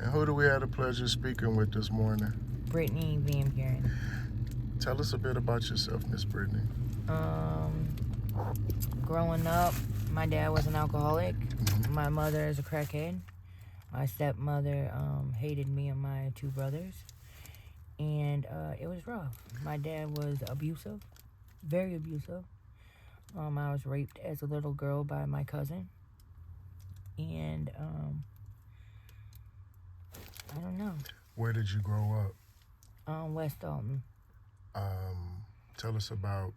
And who do we have the pleasure of speaking with this morning? Brittney Van Buren. Tell us a bit about yourself, Miss Brittney. Growing up, my dad was an alcoholic. Mm-hmm. My mother is a crackhead. My stepmother hated me and my two brothers. And it was rough. My dad was abusive, very abusive. I was raped as a little girl by my cousin. And I don't know. Where did you grow up? West Alton. Tell us about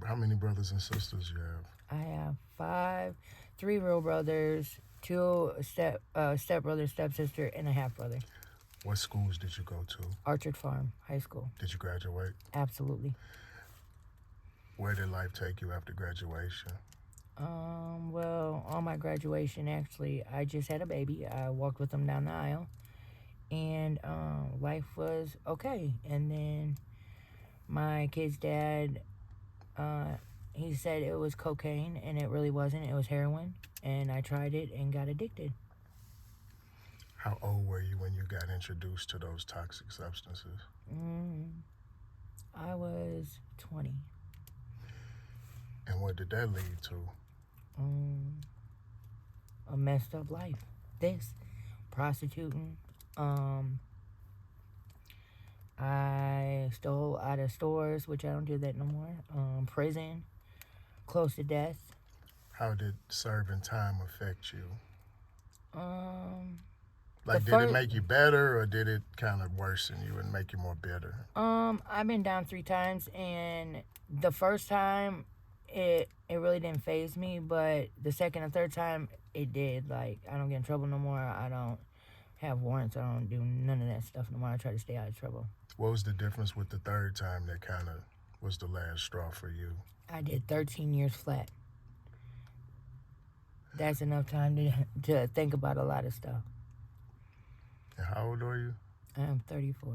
how many brothers and sisters you have. I have three real brothers, two stepbrother, stepsister, and a half brother. What schools did you go to? Orchard Farm High School. Did you graduate? Absolutely. Where did life take you after graduation? Well, on my graduation, actually, I just had a baby. I walked with him down the aisle, and life was okay. And then my kid's dad, he said it was cocaine, and it really wasn't. It was heroin, and I tried it and got addicted. How old were you when you got introduced to those toxic substances? I was 20. And what did that lead to? A messed up life. Prostituting. I stole out of stores, which I don't do that no more. Prison. Close to death. How did serving time affect you? Did it make you better, or did it kind of worsen you and make you more bitter? I've been down 3 times, and the first time, it really didn't faze me, but the second and third time, it did. Like, I don't get in trouble no more. I don't have warrants. I don't do none of that stuff no more. I try to stay out of trouble. What was the difference with the third time that kind of was the last straw for you? I did 13 years flat. That's enough time to think about a lot of stuff. And how old are you? I am 34.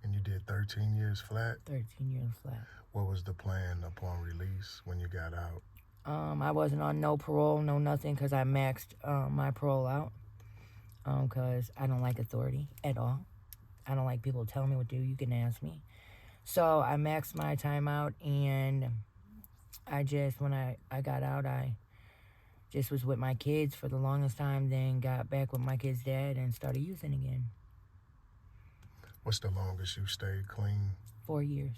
And you did 13 years flat? 13 years flat. What was the plan upon release when you got out? I wasn't on no parole, no nothing, because I maxed my parole out. Because I don't like authority at all. I don't like people telling me what to do. You can ask me. So I maxed my time out, and when I got out, I just was with my kids for the longest time, then got back with my kid's dad and started using again. What's the longest you stayed clean? 4 years.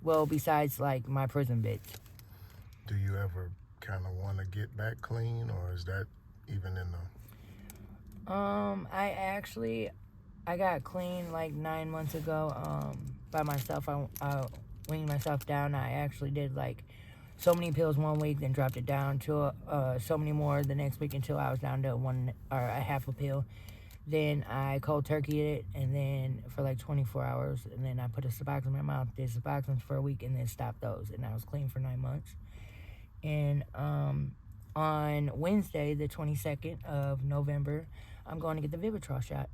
Well, besides, like, my prison bits. Do you ever kind of want to get back clean, or is that even in the... I got clean, like, 9 months ago, by myself. I weaned myself down. I actually did, like, so many pills one week, then dropped it down to so many more the next week until I was down to a half a pill. Then I cold turkeyed it, and then for like 24 hours, and then I put a Suboxone in my mouth, did Suboxone for a week, and then stopped those, and I was clean for 9 months. And on Wednesday, the 22nd of November, I'm going to get the Vivitrol shot.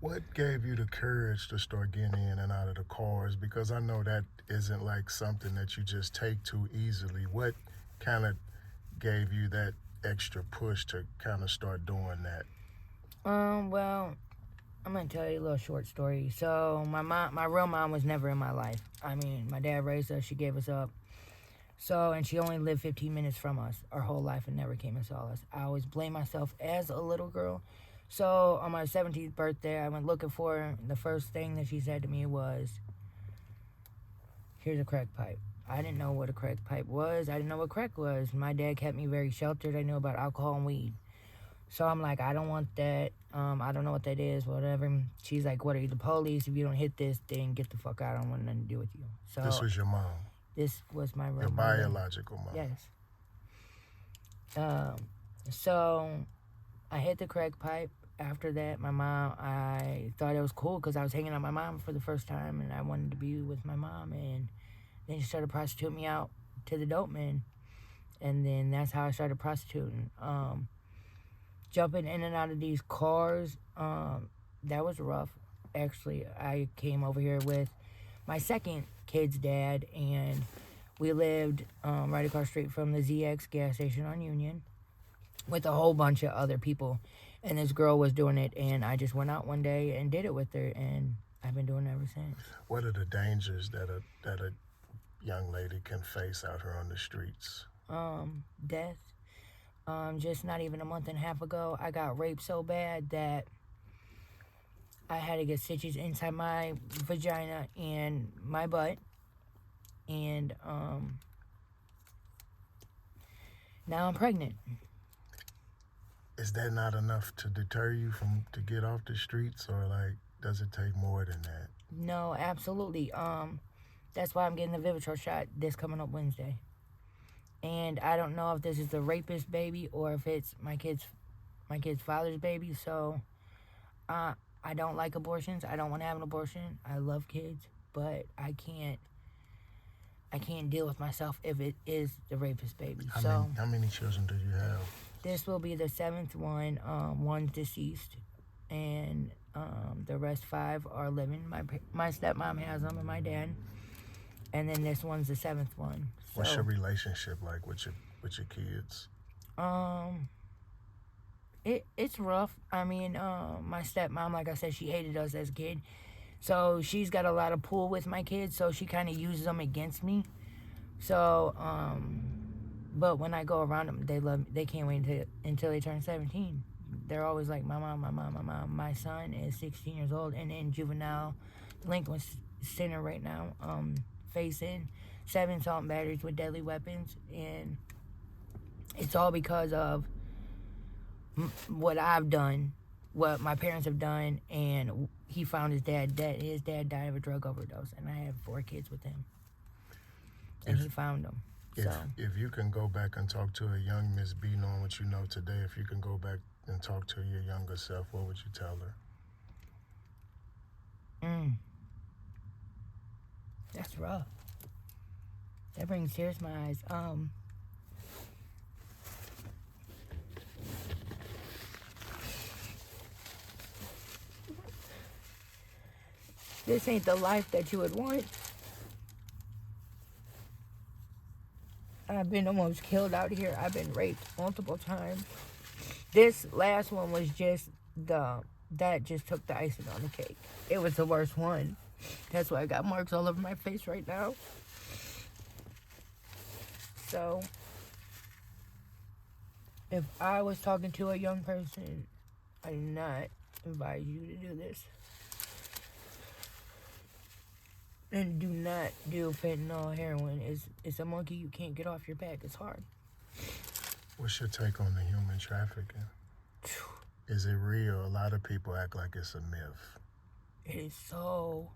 What gave you the courage to start getting in and out of the cars? Because I know that isn't like something that you just take too easily. What kind of gave you that extra push to kind of start doing that? Well, I'm going to tell you a little short story. So my real mom was never in my life. I mean, my dad raised us, she gave us up. And she only lived 15 minutes from us our whole life and never came and saw us. I always blame myself as a little girl. So on my 17th birthday, I went looking for her. The first thing that she said to me was, "Here's a crack pipe." I didn't know what a crack pipe was. I didn't know what crack was. My dad kept me very sheltered. I knew about alcohol and weed. So I'm like, I don't want that. I don't know what that is, whatever. She's like, "What, are you, the police? If you don't hit this, then get the fuck out. I don't want nothing to do with you." So this was your mom? This was my real Your mom. biological mom? Yes. So I hit the crack pipe. After that, my mom, I thought it was cool because I was hanging out with my mom for the first time, and I wanted to be with my mom. And then she started prostituting me out to the dope man. And then that's how I started prostituting. Jumping in and out of these cars, that was rough. Actually, I came over here with my second kid's dad, and we lived right across the street from the ZX gas station on Union with a whole bunch of other people. And this girl was doing it, and I just went out one day and did it with her, and I've been doing it ever since. What are the dangers that a young lady can face out here on the streets? Death. Just not even a month and a half ago, I got raped so bad that I had to get stitches inside my vagina and my butt. And now I'm pregnant. Is that not enough to deter you from to get off the streets, or like does it take more than that? No, absolutely. That's why I'm getting the Vivitrol shot this coming up Wednesday. And I don't know if this is the rapist baby or if it's my kid's father's baby. So I don't like abortions. I don't want to have an abortion. I love kids, but I can't deal with myself if it is the rapist baby. How many children do you have? This will be the 7th one. One's deceased, and the rest 5 are living. My stepmom has them, and my dad. And then this one's the 7th one. So, what's your relationship like with your kids? It's rough. I mean, my stepmom, like I said, she hated us as a kid. So she's got a lot of pull with my kids, so she kind of uses them against me. So, but when I go around them, they love me. They can't wait until they turn 17. They're always like, my mom, my mom, my mom. My son is 16 years old and in juvenile delinquent center right now, facing 7 assault and batteries with deadly weapons. And it's all because of what I've done, what my parents have done, and he found his dad dead. His dad died of a drug overdose, and I have 4 kids with him. And he found them. If you can go back and talk to a young Miss B, knowing what you know today, if you can go back and talk to your younger self, what would you tell her? That's rough. That brings tears to my eyes. This ain't the life that you would want. I've been almost killed out here. I've been raped multiple times. This last one was just that just took the icing on the cake. It was the worst one. That's why I got marks all over my face right now. So, if I was talking to a young person, I do not advise you to do this. And do not do fentanyl, heroin. It's a monkey you can't get off your back. It's hard. What's your take on the human trafficking? Is it real? A lot of people act like it's a myth. It is so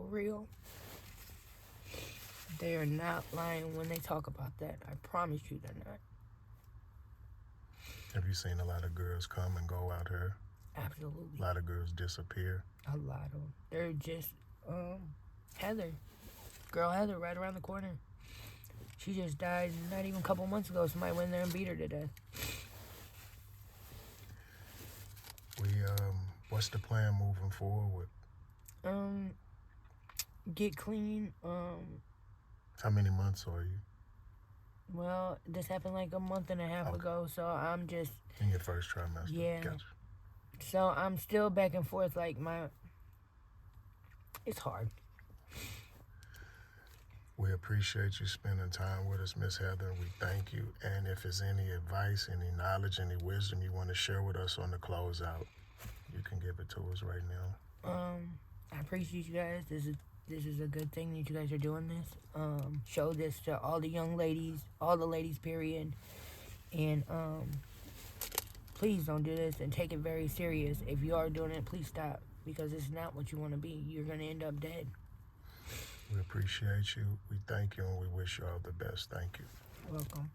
real. They are not lying when they talk about that. I promise you they're not. Have you seen a lot of girls come and go out here? Absolutely. A lot of girls disappear. A lot of them. They're just, Heather. Girl Heather right around the corner. She just died not even a couple months ago. Somebody went in there and beat her to death. What's the plan moving forward? Get clean. How many months are you? Well, this happened like a month and a half ago, so I'm just... In your first trimester? Yeah. Gotcha. So I'm still back and forth, like it's hard. We appreciate you spending time with us, Miss Heather. We thank you. And if there's any advice, any knowledge, any wisdom you want to share with us on the closeout, you can give it to us right now. I appreciate you guys. This is a good thing that you guys are doing this. Show this to all the young ladies, all the ladies, period. And please don't do this and take it very serious. If you are doing it, please stop, because it's not what you want to be. You're going to end up dead. We appreciate you. We thank you, and we wish you all the best. Thank you. You're welcome.